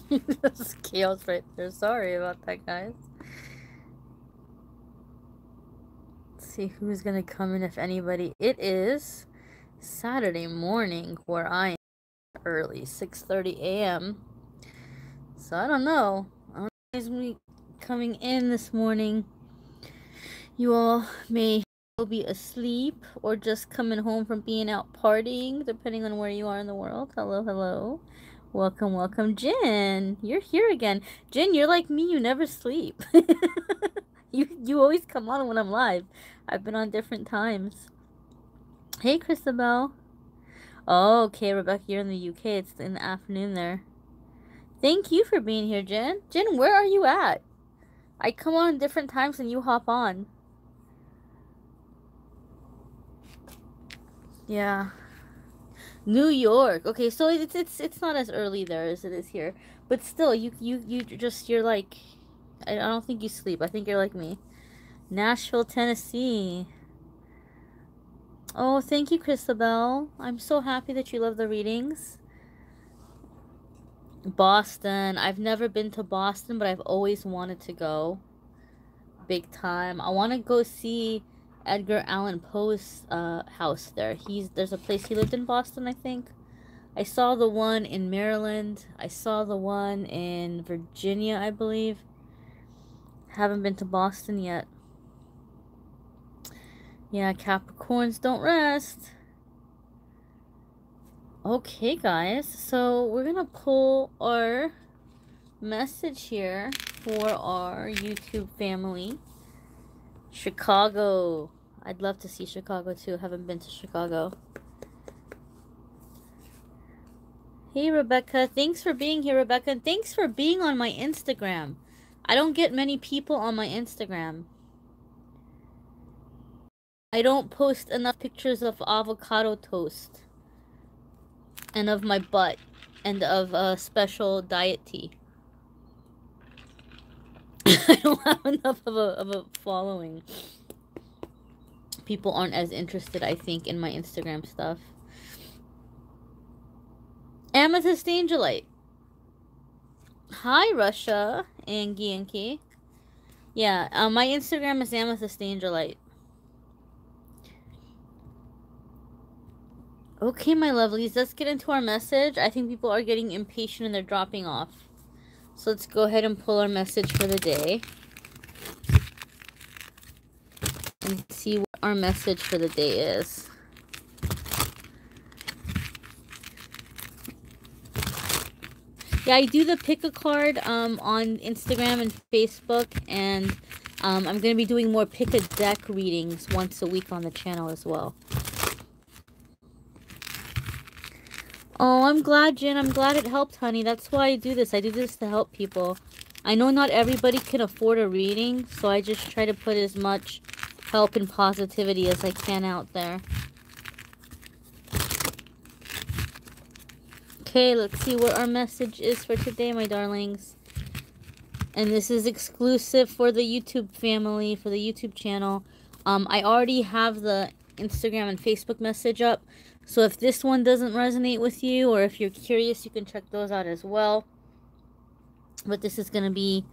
There's chaos right there. Sorry about that, guys. Let's see who's gonna come in, if anybody. It is Saturday morning where I am, early, 6:30 a.m. So I don't know. I don't know who's gonna be coming in this morning. You all may be asleep or just coming home from being out partying, depending on where you are in the world. Hello, hello. Welcome, welcome, Jin. You're here again. Jin, you're like me, you never sleep. You always come on when I'm live. I've been on different times. Hey, Christabel. Oh, okay, Rebecca, you're in the UK. It's in the afternoon there. Thank you for being here, Jin. Jin, where are you at? I come on different times and you hop on. Yeah. New York. Okay, so it's not as early there as it is here, but still, you're like, I don't think you sleep. I think you're like me. Nashville, Tennessee. Oh, thank you, Christabel. I'm so happy that you love the readings. Boston. I've never been to Boston, but I've always wanted to go. Big time. I want to go see Edgar Allan Poe's house there. There's a place he lived in Boston, I think. I saw the one in Maryland. I saw the one in Virginia, I believe. Haven't been to Boston yet. Yeah, Capricorns don't rest. Okay, guys. So we're going to pull our message here for our YouTube family. Chicago. I'd love to see Chicago too. Haven't been to Chicago. Hey, Rebecca. Thanks for being here, Rebecca. And thanks for being on my Instagram. I don't get many people on my Instagram. I don't post enough pictures of avocado toast. And of my butt. And of a special diet tea. I don't have enough of a following. People aren't as interested, I think, in my Instagram stuff. Amethyst Angelite. Hi, Russia and Gianki. Yeah, my Instagram is Amethyst Angelite. Okay, my lovelies, let's get into our message. I think people are getting impatient and they're dropping off. So let's go ahead and pull our message for the day. And see what our message for the day is. Yeah, I do the pick a card on Instagram and Facebook, and I'm going to be doing more pick a deck readings once a week on the channel as well. Oh, I'm glad, Jen. I'm glad it helped, honey. That's why I do this. I do this to help people. I know not everybody can afford a reading, so I just try to put as much help and positivity as I can out there. Okay, let's see what our message is for today, my darlings. And this is exclusive for the YouTube family, for the YouTube channel. I already have the Instagram and Facebook message up. So if this one doesn't resonate with you, or if you're curious, you can check those out as well. But this is going to be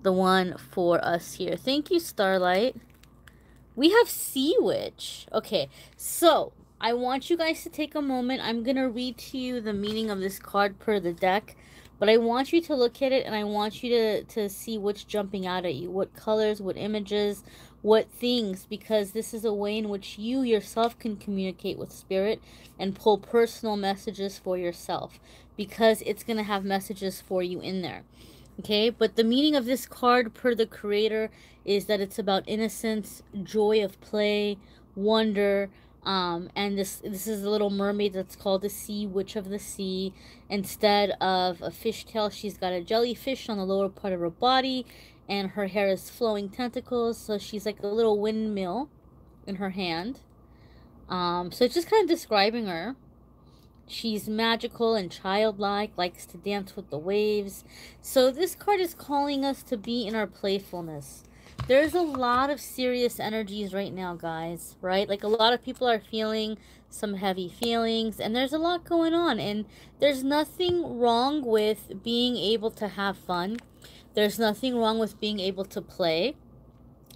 the one for us here. Thank you, Starlight. We have Sea Witch. Okay, so I want you guys to take a moment. I'm going to read to you the meaning of this card per the deck. But I want you to look at it, and I want you to see what's jumping out at you. What colors, what images, what things. Because this is a way in which you yourself can communicate with Spirit and pull personal messages for yourself. Because it's going to have messages for you in there. Okay, but the meaning of this card per the creator is that it's about innocence, joy of play, wonder. And this is a little mermaid that's called the Sea Witch of the Sea. Instead of a fishtail, she's got a jellyfish on the lower part of her body, and her hair is flowing tentacles, so she's like a little windmill in her hand. So it's just kind of describing her. She's magical and childlike, likes to dance with the waves. So this card is calling us to be in our playfulness. There's a lot of serious energies right now, guys, right? Like a lot of people are feeling some heavy feelings, and there's a lot going on, and there's nothing wrong with being able to have fun. There's nothing wrong with being able to play,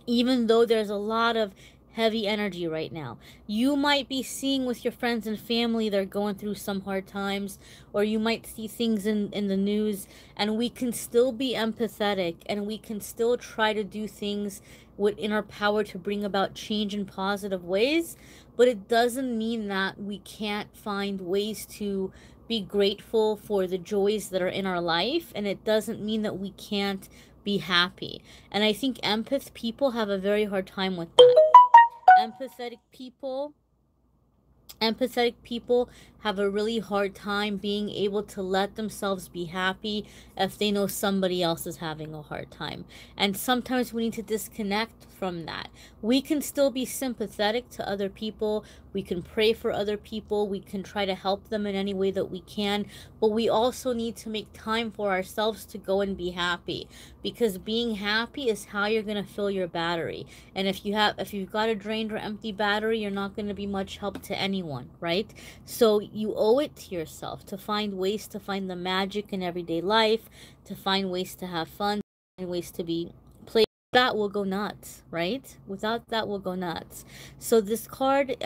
even though there's a lot of heavy energy right now. You might be seeing with your friends and family they're going through some hard times, or you might see things in the news, and we can still be empathetic, and we can still try to do things within our power to bring about change in positive ways. But it doesn't mean that we can't find ways to be grateful for the joys that are in our life, and it doesn't mean that we can't be happy. And I think empath people have a very hard time with that. Empathetic people empathetic people have a really hard time being able to let themselves be happy if they know somebody else is having a hard time. And sometimes we need to disconnect from that. We can still be sympathetic to other people. We can pray for other people. We can try to help them in any way that we can. But we also need to make time for ourselves to go and be happy. Because being happy is how you're going to fill your battery. And if you've got a drained or empty battery, you're not going to be much help to anyone, right? So you owe it to yourself to find ways to find the magic in everyday life, to find ways to have fun, and ways to be played. That will go nuts, right? Without that, we'll go nuts. So this card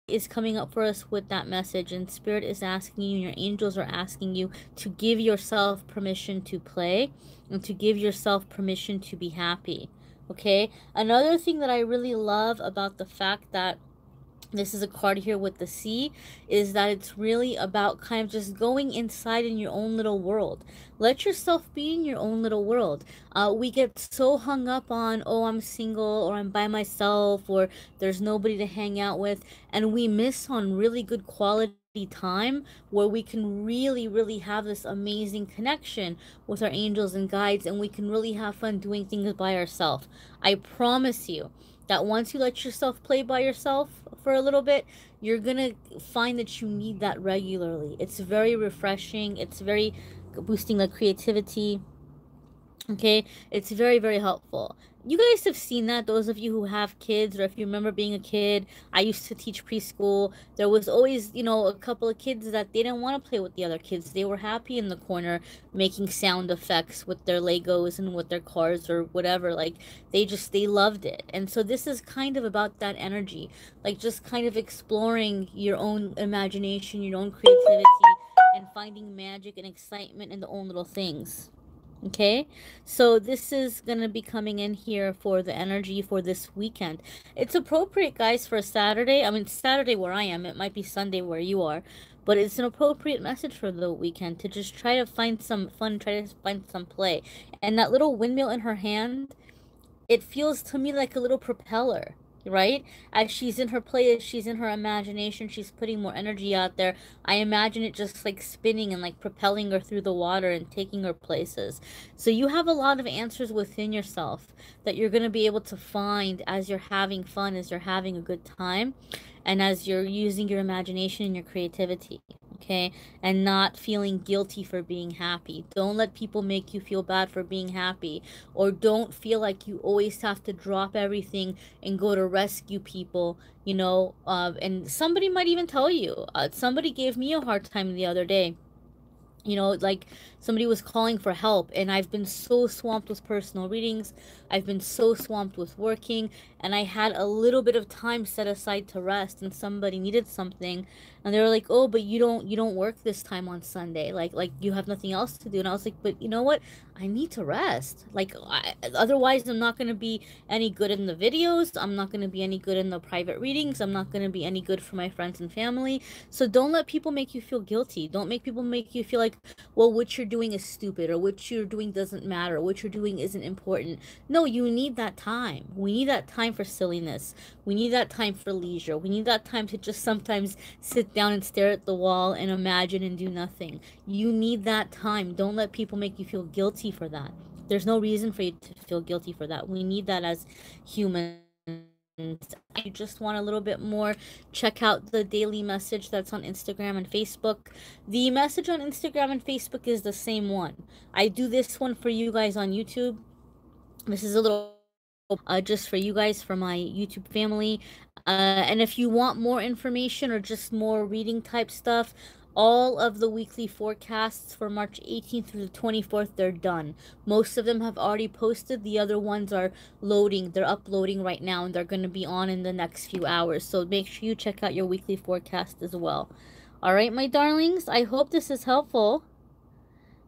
is coming up for us with that message, and Spirit is asking you, your angels are asking you to give yourself permission to play and to give yourself permission to be happy. Okay? Another thing that I really love about the fact that this is a card here with the sea is that it's really about kind of just going inside in your own little world. Let yourself be in your own little world. We get so hung up on, oh, I'm single, or I'm by myself, or there's nobody to hang out with, and we miss on really good quality time where we can really have this amazing connection with our angels and guides, and we can really have fun doing things by ourselves. I promise you that once you let yourself play by yourself for a little bit, you're gonna find that you need that regularly. It's very refreshing. It's very boosting the creativity. Okay, it's very helpful. You guys have seen that, those of you who have kids, or if you remember being a kid. I used to teach preschool. There was always, a couple of kids that they didn't want to play with the other kids. They were happy in the corner making sound effects with their Legos and with their cars or whatever. Like, they loved it. And so this is kind of about that energy, like just kind of exploring your own imagination, your own creativity, and finding magic and excitement in the own little things. Okay, so this is going to be coming in here for the energy for this weekend. It's appropriate, guys, for a Saturday. I mean, Saturday where I am. It might be Sunday where you are. But it's an appropriate message for the weekend to just try to find some fun, try to find some play. And that little windmill in her hand, it feels to me like a little propeller, right? As she's in her play, as she's in her imagination, she's putting more energy out there. I imagine it just like spinning and like propelling her through the water and taking her places. So you have a lot of answers within yourself that you're going to be able to find as you're having fun, as you're having a good time, and as you're using your imagination and your creativity. Okay, and not feeling guilty for being happy. Don't let people make you feel bad for being happy, or don't feel like you always have to drop everything and go to rescue people, and somebody might even tell you. Somebody gave me a hard time the other day. Like somebody was calling for help, and I've been so swamped with personal readings. I've been so swamped with working, and I had a little bit of time set aside to rest, and somebody needed something, and they were like, oh, but you don't work this time on Sunday, like you have nothing else to do. And I was like, but you know what, I need to rest. Like, otherwise I'm not going to be any good in the videos. I'm not going to be any good in the private readings. I'm not going to be any good for my friends and family. So don't let people make you feel guilty. Don't make people make you feel like, well, what you're doing is stupid, or what you're doing doesn't matter, or what you're doing isn't important. No, you need that time. We need that time for silliness. We need that time for leisure. We need that time to just sometimes sit down and stare at the wall and imagine and do nothing. You need that time. Don't let people make you feel guilty for that. There's no reason for you to feel guilty for that. We need that as humans. You just want a little bit more, check out the daily message that's on Instagram and Facebook. The message on Instagram and Facebook is the same one. I do this one for you guys on YouTube. This is a little just for you guys, for my YouTube family. And if you want more information or just more reading type stuff, all of the weekly forecasts for March 18th through the 24th, they're done. Most of them have already posted. The other ones are loading. They're uploading right now, and they're going to be on in the next few hours. So make sure you check out your weekly forecast as well. All right, my darlings, I hope this is helpful.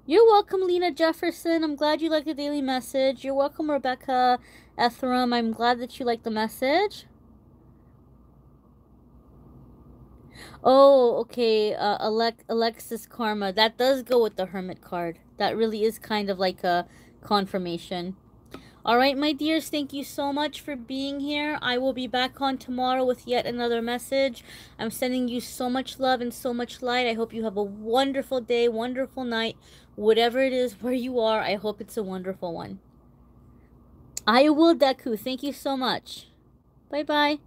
You're welcome, Lena Jefferson. I'm glad you liked the daily message. You're welcome, Rebecca Etheram. I'm glad that you liked the message. Oh, okay. Alexis Karma. That does go with the Hermit card. That really is kind of like a confirmation. All right, my dears, thank you so much for being here. I will be back on tomorrow with yet another message. I'm sending you so much love and so much light. I hope you have a wonderful day, wonderful night. Whatever it is where you are, I hope it's a wonderful one. I will, Deku. Thank you so much. Bye-bye.